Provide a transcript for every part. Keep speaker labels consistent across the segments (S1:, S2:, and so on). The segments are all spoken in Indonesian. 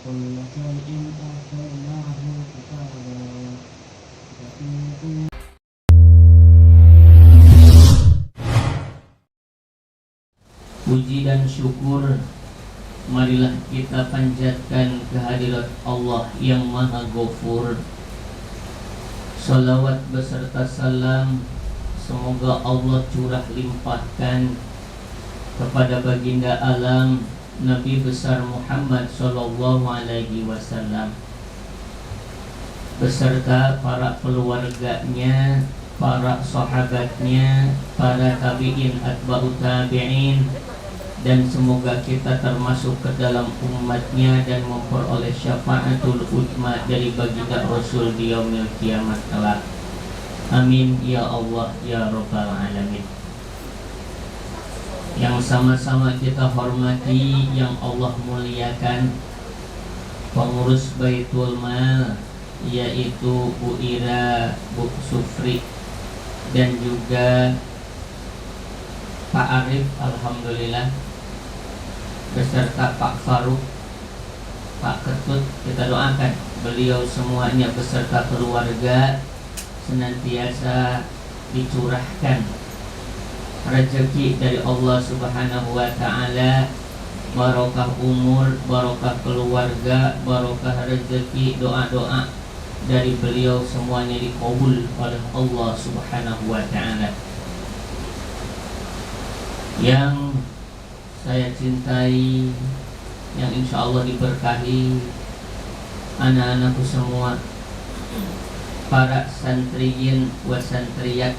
S1: وكل شيء أحصيناه كتابا.
S2: Puji dan syukur marilah kita panjatkan kehadirat Allah yang Maha Ghafur. Salawat beserta salam semoga Allah curah limpahkan kepada baginda alam Nabi besar Muhammad sallallahu alaihi wasallam beserta para keluarganya, para sahabatnya, para tabi'in, atba'ut tabi'in, dan semoga kita termasuk ke dalam umatnya dan memperoleh syafaatul uzma dari baginda Rasul di yaumil kiamat kelak. Amin ya Allah ya rabbal alamin. Yang sama-sama kita hormati, yang Allah muliakan, pengurus Baitul Mal yaitu Bu Ira, Bu Sufri, dan juga Pak Arif, alhamdulillah, beserta Pak Faruk, Pak Ketut. Kita doakan beliau semuanya beserta keluarga senantiasa dicurahkan rezeki dari Allah Subhanahu wa taala, barokah umur, barokah keluarga, barokah rezeki, doa-doa dari beliau semuanya dikabul oleh Allah Subhanahu wa taala. Yang saya cintai, yang insya Allah diberkahi anak-anakku semua, para santriyin wa santriyat,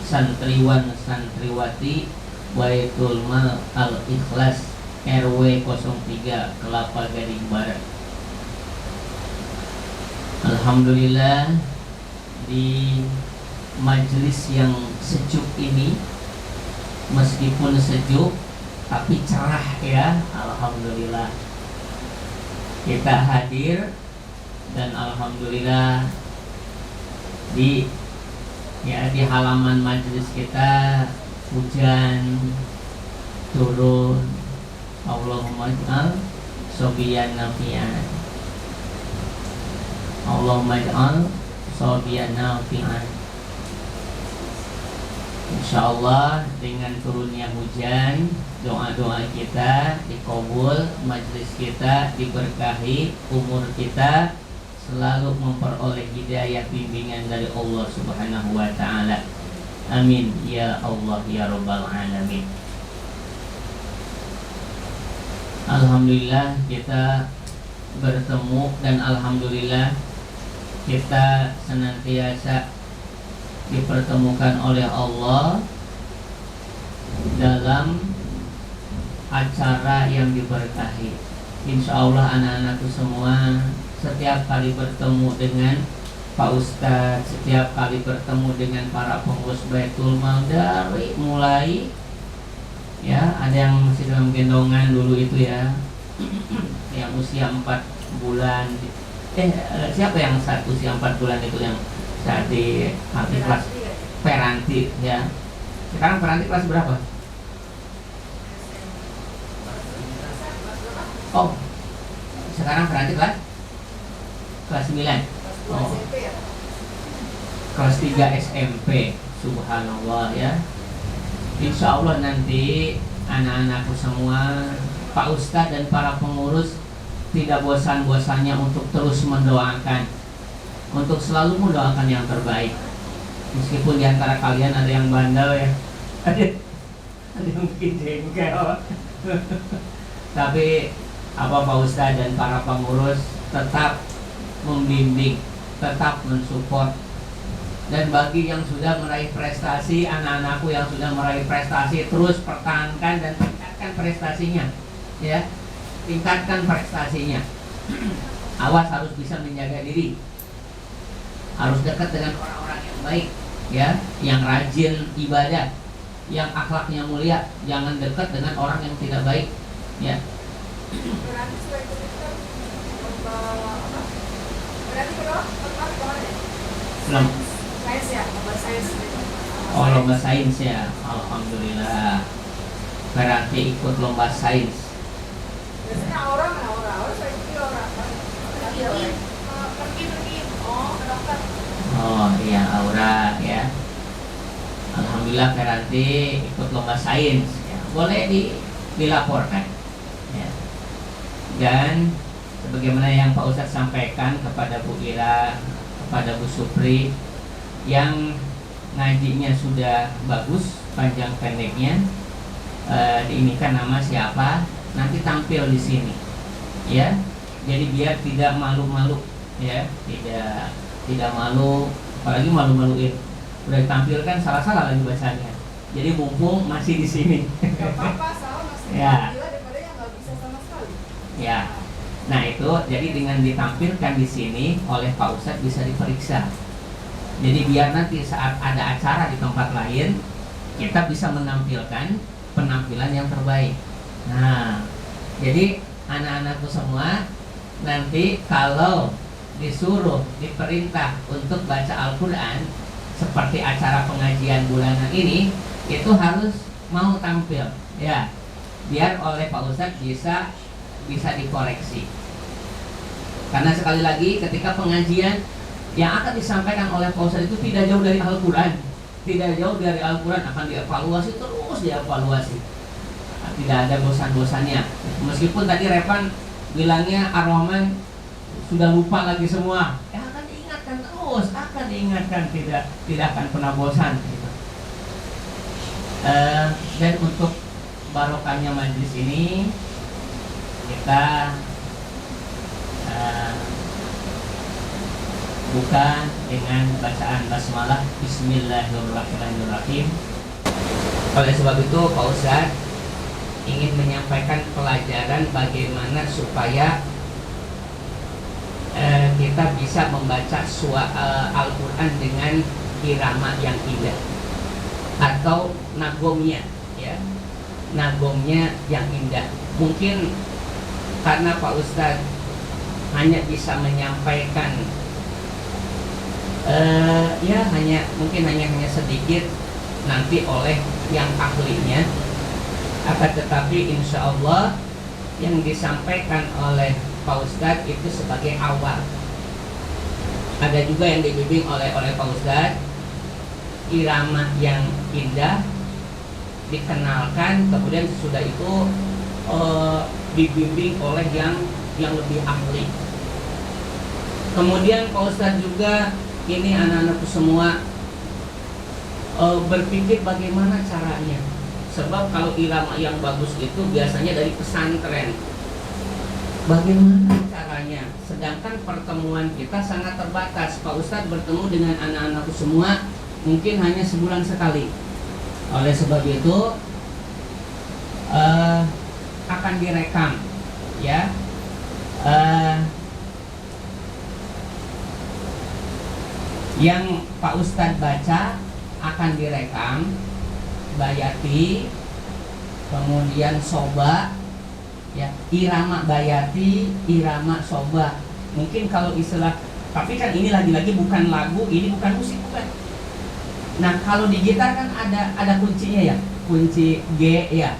S2: santriwan santriwati Baitul Mal Al-Ikhlas RW 03 Kelapa Gading Barat. Alhamdulillah, di majelis yang sejuk ini, meskipun sejuk tapi cerah ya, alhamdulillah kita hadir, dan alhamdulillah di halaman majelis kita hujan turun. Allahumma ij'al sobiyan nafi'an, Allahumma ij'al sobiyan nafi'an. InsyaAllah dengan turunnya hujan, doa-doa kita dikabul, majelis kita diberkahi, umur kita selalu memperoleh hidayah bimbingan dari Allah Subhanahu wa taala. Amin ya Allah ya rabbal alamin. Alhamdulillah kita bertemu, dan alhamdulillah kita senantiasa dipertemukan oleh Allah dalam acara yang diberkahi. Insya Allah anak-anakku semua setiap kali bertemu dengan Pak Ustadz, setiap kali bertemu dengan para pengurus Baitul Mal, dari mulai ya, ada yang masih dalam gendongan dulu itu ya, yang usia 4 bulan. Siapa yang saat usia 4 bulan itu yang saat di kelas Peranti ya? Sekarang Peranti kelas berapa? Oh, sekarang Peranti kelas 9. Oh. Kelas 3 SMP. Subhanallah ya. Insya Allah nanti anak-anakku semua, Pak Ustadz dan para pengurus tidak bosan-bosannya untuk terus mendoakan, untuk selalu mendoakan yang terbaik. Meskipun di antara kalian ada yang bandel ya, ada yang mungkin jengkel. Tapi Pak Ustadz dan para pengurus tetap membimbing, tetap mensupport. Dan bagi yang sudah meraih prestasi, anak-anakku yang sudah meraih prestasi, terus pertahankan dan tingkatkan prestasinya ya, tingkatkan prestasinya. Awas, harus bisa menjaga diri, harus dekat dengan orang-orang yang baik ya, yang rajin ibadah, yang akhlaknya mulia. Jangan dekat dengan orang yang tidak baik ya. Oh, lomba sains ya, alhamdulillah. Berarti ikut lomba sains.
S3: Biasanya orang saya ikut orang. Pergi. Oh, ke dokter.
S2: Oh iya, aura ya. Alhamdulillah Feranti ikut lomba sains ya. Boleh dilaporkan ya. Dan sebagaimana yang Pak Ustadz sampaikan kepada Bu Ira, kepada Bu Supri, yang ngajinya sudah bagus panjang pendeknya, diinikan nama siapa, nanti tampil di sini ya. Jadi biar tidak malu-malu ya, tidak malu, apalagi malu-maluin. Udah ditampilkan salah-salah lagi bacanya. Jadi mumpung masih di sini.
S3: Gak apa-apa, salah masih
S2: Ya.
S3: gila daripada yang gak bisa sama sekali.
S2: Ya. Nah itu, jadi dengan ditampilkan di sini oleh Pak Ustadz bisa diperiksa. Jadi biar nanti saat ada acara di tempat lain, kita bisa menampilkan penampilan yang terbaik. Nah, jadi anak-anakku semua, nanti kalau disuruh, diperintah untuk baca Al-Quran seperti acara pengajian bulanan ini, itu harus mau tampil ya, biar oleh Pak Ustadz bisa dikoreksi. Karena sekali lagi ketika pengajian yang akan disampaikan oleh Pak Ustadz itu tidak jauh dari Al-Quran, akan dievaluasi, terus dievaluasi, tidak ada bosan-bosannya. Meskipun tadi Revan bilangnya Ar-Rahman sudah lupa lagi semua, ya akan diingatkan terus, tidak akan pernah bosan gitu. Dan untuk barokahnya majlis ini, kita buka dengan bacaan basmalah Bismillahirrahmanirrahim. Oleh sebab itu Pak Ustadz ingin menyampaikan pelajaran bagaimana supaya kita bisa membaca Al-Quran dengan irama yang indah atau nagomnya ya, nagomnya yang indah. Mungkin karena Pak Ustadz hanya bisa menyampaikan mungkin hanya sedikit, nanti oleh yang ahlinya, akan tetapi insya Allah yang disampaikan oleh Pak Ustadz itu sebagai awal. Ada juga yang dibimbing oleh Pak Ustadz, irama yang indah dikenalkan, kemudian sesudah itu dibimbing oleh yang lebih ahli. Kemudian Pak Ustadz juga ini anak-anakku semua berpikir bagaimana caranya. Sebab kalau irama yang bagus itu biasanya dari pesantren. Bagaimana caranya? Sedangkan pertemuan kita sangat terbatas. Pak Ustadz bertemu dengan anak-anakku semua mungkin hanya sebulan sekali. Oleh sebab itu akan direkam ya. Yang Pak Ustadz baca akan direkam, bayati, kemudian soba ya, irama bayati, irama soba. Mungkin kalau istilah, tapi kan ini lagi-lagi bukan lagu, ini bukan musik, bukan. Nah kalau di gitar kan ada kuncinya ya, kunci G ya,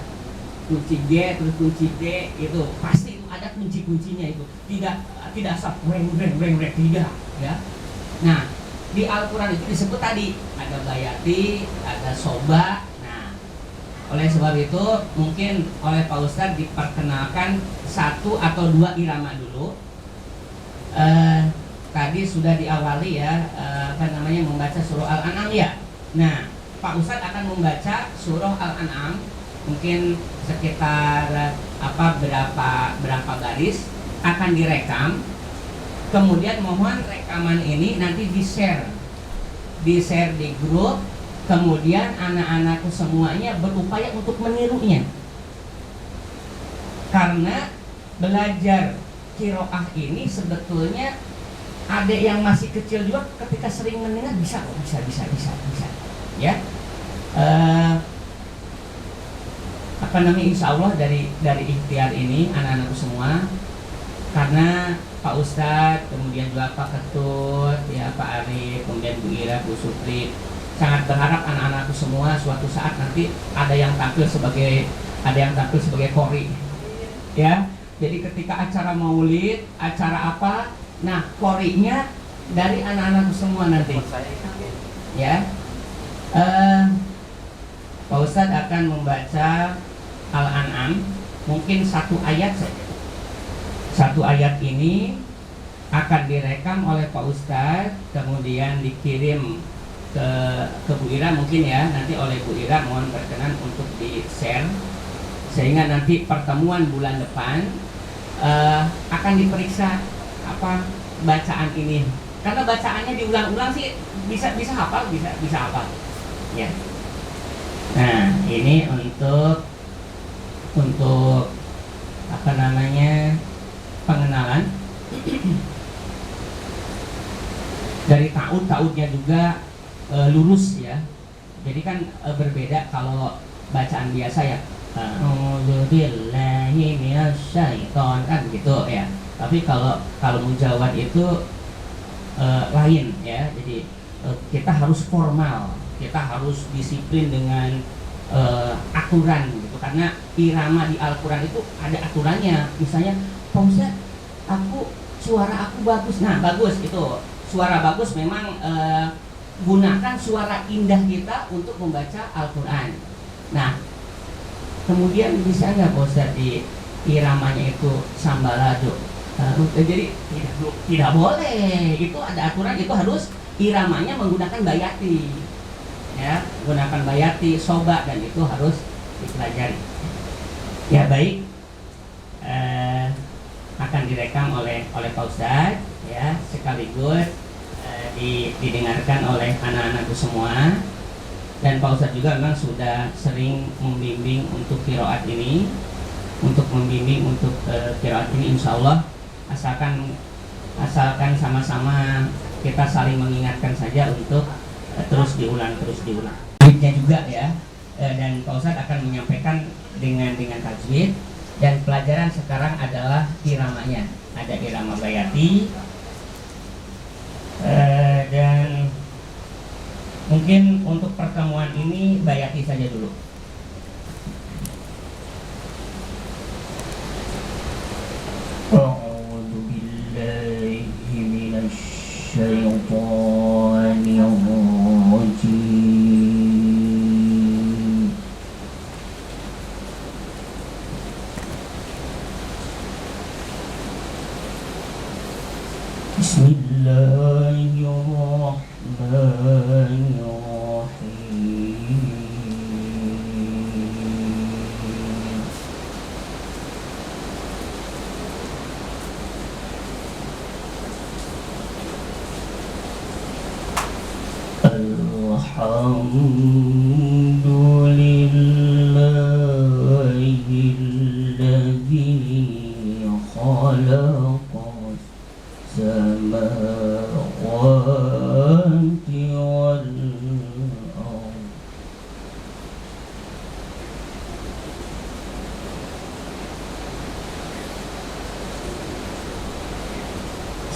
S2: kunci G terus kunci D, itu pasti itu ada kunci-kuncinya itu. Tidak asal reng tidak ya. Nah di Al-Quran itu disebut tadi ada bayati, ada soba. Nah oleh sebab itu mungkin oleh Pak Ustadz diperkenalkan satu atau dua irama dulu. Tadi sudah diawali ya, membaca surah Al-An'am ya. Nah Pak Ustadz akan membaca surah Al-An'am mungkin sekitar berapa baris, akan direkam. Kemudian mohon rekaman ini nanti di-share di grup. Kemudian anak-anakku semuanya berupaya untuk menirunya. Karena belajar qiraah ini sebetulnya ada yang masih kecil juga, ketika sering mendengar bisa ya. Insya Allah dari ikhtiar ini anak-anakku semua, karena Pak Ustadz, kemudian juga Pak Ketut, ya Pak Arif, kemudian Bu Ira, Bu Supri, sangat berharap anak-anakku semua suatu saat nanti ada yang tampil sebagai kori, ya. Jadi ketika acara maulid, acara apa, Nah, korinya dari anak-anak semua nanti. Ya, Pak Ustadz akan membaca Al-An'am, mungkin 1 ayat saja. 1 ayat ini akan direkam oleh Pak Ustadz, kemudian dikirim ke Bu Ira mungkin ya, nanti oleh Bu Ira mohon berkenan untuk di-share, sehingga nanti pertemuan bulan depan akan diperiksa apa bacaan ini, karena bacaannya diulang-ulang sih bisa hafal, bisa hafal ya. Nah, ini untuk apa namanya, pengenalan. Dari ta'udnya juga lurus ya. Jadi kan berbeda kalau bacaan biasa ya. A'udzubillahi minasyaiton kan gitu ya. Tapi kalau mujawad itu lain ya. Jadi kita harus formal, kita harus disiplin dengan aturan gitu. Karena irama di Al-Qur'an itu ada aturannya. Misalnya, Pak Ustaz, suara aku bagus. Nah, bagus itu. Suara bagus memang gunakan suara indah kita untuk membaca Al-Quran. Nah, kemudian bisa nggak Pak Ustaz di iramanya itu sambalado? Jadi tidak boleh. Itu ada aturan, itu harus iramanya menggunakan bayati. Ya, menggunakan bayati, soba, dan itu harus dipelajari. Ya baik, akan direkam oleh Pak Ustadz ya, sekaligus didengarkan oleh anak-anakku semua. Dan Pak Ustadz juga memang sudah sering membimbing untuk qiraat ini, qiraat ini insya Allah, asalkan sama-sama kita saling mengingatkan saja untuk terus diulang. Tajwidnya juga ya, dan Pak Ustadz akan menyampaikan dengan tajwid. Dan pelajaran sekarang adalah iramanya. Ada irama bayati, dan mungkin untuk pertemuan ini bayati saja dulu. A'udzu billahi minasy syaithanir rajim. Alhamdulillahilladzi khalaqas samawati wal ardh.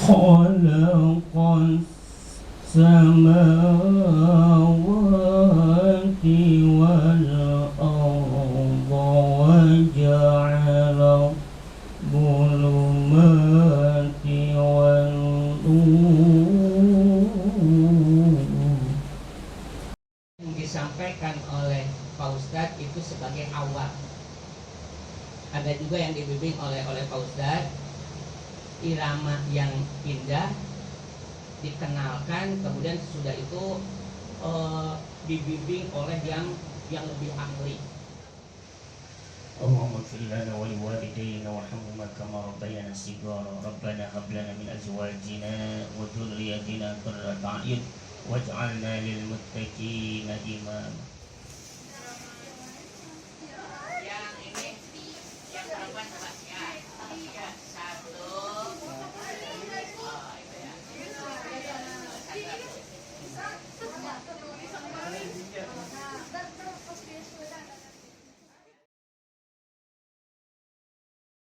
S2: Khalaqas samawati wal arda wa ja'ala dhulumati wal nur. Yang disampaikan oleh Pak Ustadz itu sebagai awal. Ada juga yang dibimbing oleh Pak Ustadz, irama yang indah dikenalkan, kemudian sudah itu dibimbing oleh yang lebih ahli. Allahumma ighfir lana wa liwalidayna warhamhuma kama rabbayana shighara. Rabbana hab lana min azwajina wa dhurriyyatina qurrata a'yun waj'alna lil muttaqina imama.